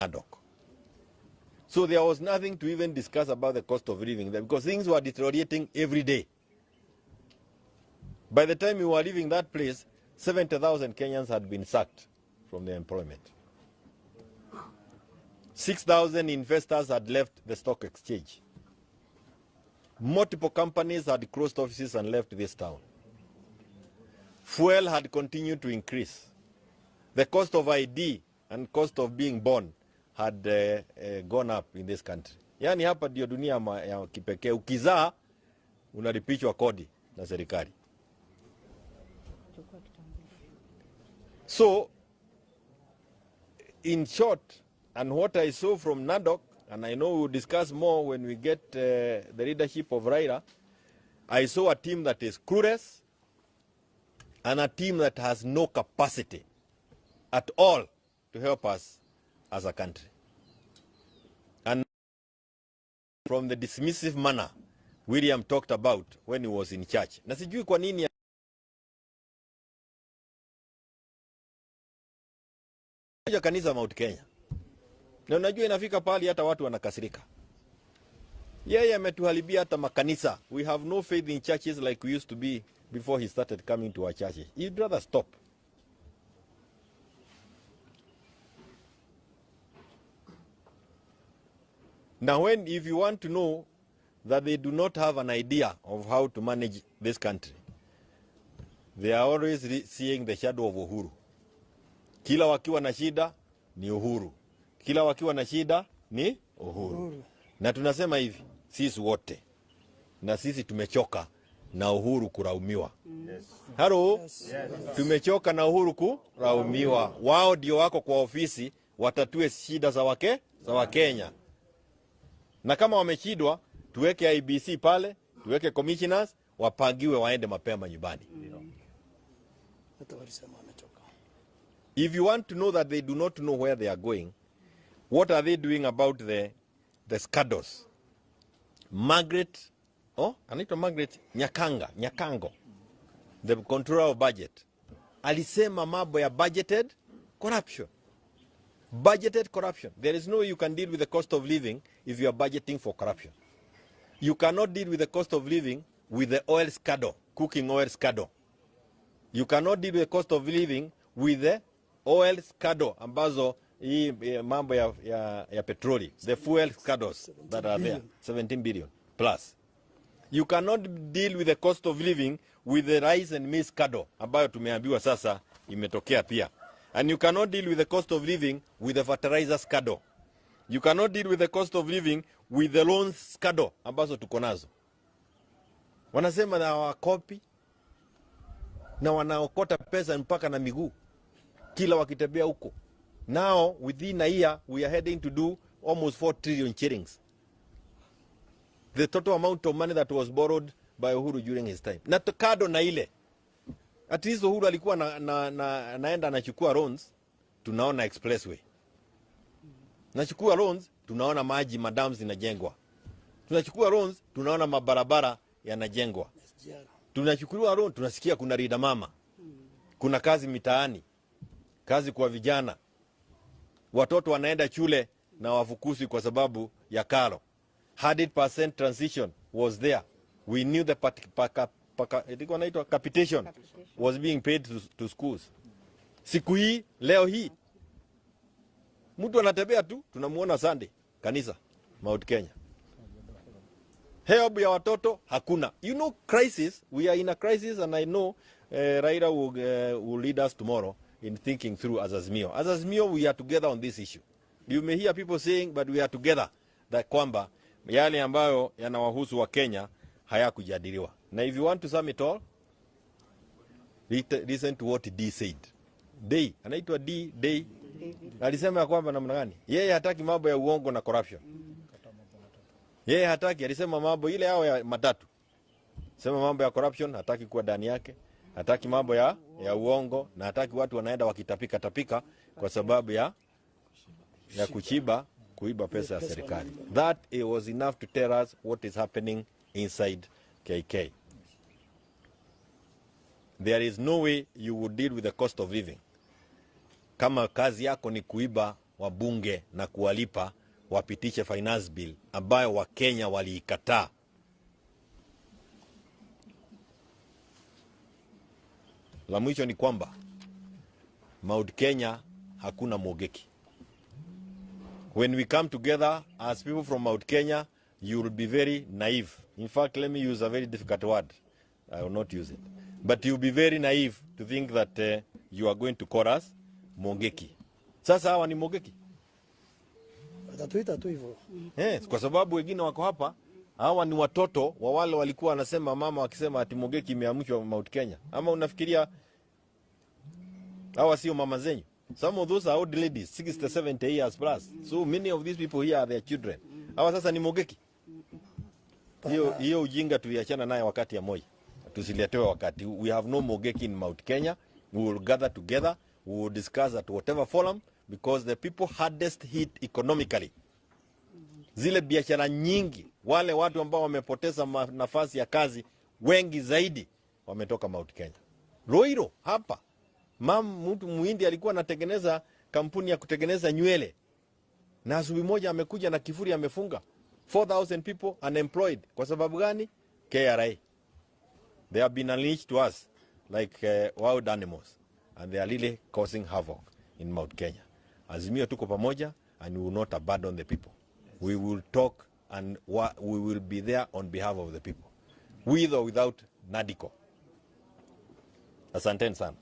ad hoc. So there was nothing to even discuss about the cost of living there because things were deteriorating every day. By the time we were leaving that place, 70,000 Kenyans had been sacked from their employment. 6,000 investors had left the stock exchange. Multiple companies had closed offices and left this town. Fuel had continued to increase. The cost of ID and cost of being born had gone up in this country. Yani hapa ndio dunia ya kipekee. Ukizaa unalipishwa kodi na serikali. So, in short, and what I saw from NADOC, and I know we'll discuss more when we get the leadership of Raila, I saw a team that is clueless and a team that has no capacity at all to help us as a country. And from the dismissive manner William talked about when he was in church. Na sijui kwa nini kanisa Mount Kenya. Na unajua inafika pali hata watu wanakasirika. Yeye ametuharibia hata makanisa. We have no faith in churches like we used to be before he started coming to our churches. He'd rather stop. Now if you want to know that they do not have an idea of how to manage this country, they are always seeing the shadow of Uhuru. Kila wakiwa na shida ni Uhuru. Kila wakiwa na shida ni Uhuru. Na tunasema hivi, sisi wote. Na sisi tumechoka na Uhuru kuraumiwa. Yes. Halo? Yes. Tumechoka na Uhuru kuraumiwa. Wao ndio wako kwa ofisi watatue shida za Wakenya. Na kama wameshindwa, tuweke IBC pale, tuweke commissioners, wapangiwe waende mapema nyumbani. If you want to know that they do not know where they are going, what are they doing about the scandals? Margaret, anaitwa Margaret Nyakango, the controller of budget, alisema mambo ya budgeted corruption. Budgeted corruption. There is no way you can deal with the cost of living if you are budgeting for corruption. You cannot deal with the cost of living with the oil scandal, cooking oil scandal. You cannot deal with the cost of living with the oil scandal ambazo hii mambo ya petroli, the fuel scandals that are there, 17 billion plus. You cannot deal with the cost of living with the rice and maize scandal ambayo tumeambiwa sasa imetokea pia. And you cannot deal with the cost of living with the fertilizer scandal. You cannot deal with the cost of living with the loans scandal ambazo tuko nazo. Wanasema na wakopi na wanaokota pesa mpaka na miguu kila wakitembea huko. Now within a year we are heading to do almost 4 trillion shillings. The total amount of money that was borrowed by Uhuru during his time. Na kado na ile. At least Uhuru alikuwa naenda anachukua loans, tunaona expressway. Nachukua loans, tunaona maji madams zinajengwa. Tunachukua loans, tunaona mabarabara yanajengwa. Tunachukua loans, tunasikia kuna rida mama. Kuna kazi mitaani. Kazi kwa vijana. Watoto wanaenda shule na wafukusi kwa sababu ya karo. 100% transition was there. We knew the capitation was being paid to schools. Siku hii, leo hii, mtu anatembea tu, tunamuona Sunday, kanisa, Mount Kenya. Help ya watoto, hakuna. You know, crisis, we are in a crisis and I know Raila will lead us tomorrow in thinking through as Azimio. As Azimio, we are together on this issue. You may hear people saying, but we are together, that kwamba yale ambayo yanawahusu wa Kenya hayakujadiliwa. Now if you want to sum it all, listen to what D said. D, anaitwa D, alisema ya kwamba namna gani? Yeye hataki mambo ya uongo na corruption. Yeye hataki, alisema mambo ile yao ya matatu. Sema mambo ya corruption, hataki kuwa ndani yake. Hataki mambo ya uongo na hataki watu wanaenda wakitapika kwa sababu ya kuiba pesa ya serikali. That it was enough to tell us what is happening inside KK. There is no way you would deal with the cost of living kama kazi yako ni kuiba wabunge na kuwalipa wapitishe finance bill ambayo Wakenya waliikataa. La mwisho ni kwamba Mount Kenya hakuna mogeki. When we come together as people from Mount Kenya, you will be very naive. In fact, let me use a very difficult word. I will not use it. But you will be very naive to think that you are going to call us mogeki. Sasa hawa ni mogeki. Watatuita tu hivyo. Kwa sababu wengine wako hapa, hawa ni watoto wa wale walikuwa wanasema mama wakisema ati mogeki imeamshwa Mount Kenya. Ama unafikiria hawa sio mama zenyu? Some of those are old ladies, 60, 70 years plus. So many of these people here are their children. Hawa sasa ni mogeki. Hiyo ujinga tuliachana naye wakati ya Moi. Tusiletewe wakati. We have no mogeki in Mount Kenya. We will gather together. We will discuss at whatever forum, because the people hardest hit economically. Zile biashara nyingi, wale watu ambao wamepoteza nafasi ya kazi wengi zaidi wametoka Mount Kenya. Roiro hapa. Mtu Muhindi alikuwa anatengeneza kampuni ya kutengeneza nywele, na asubuhi moja amekuja na kifuri amefunga 4,000 people unemployed. Kwa sababu gani? KRA. They have been unleashed to us like wild animals, and they are really causing havoc in Mount Kenya. Azimio tuko pamoja, and we will not abandon the people. We will talk, and we will be there on behalf of the people, with or without NADICO. Asanteni sana.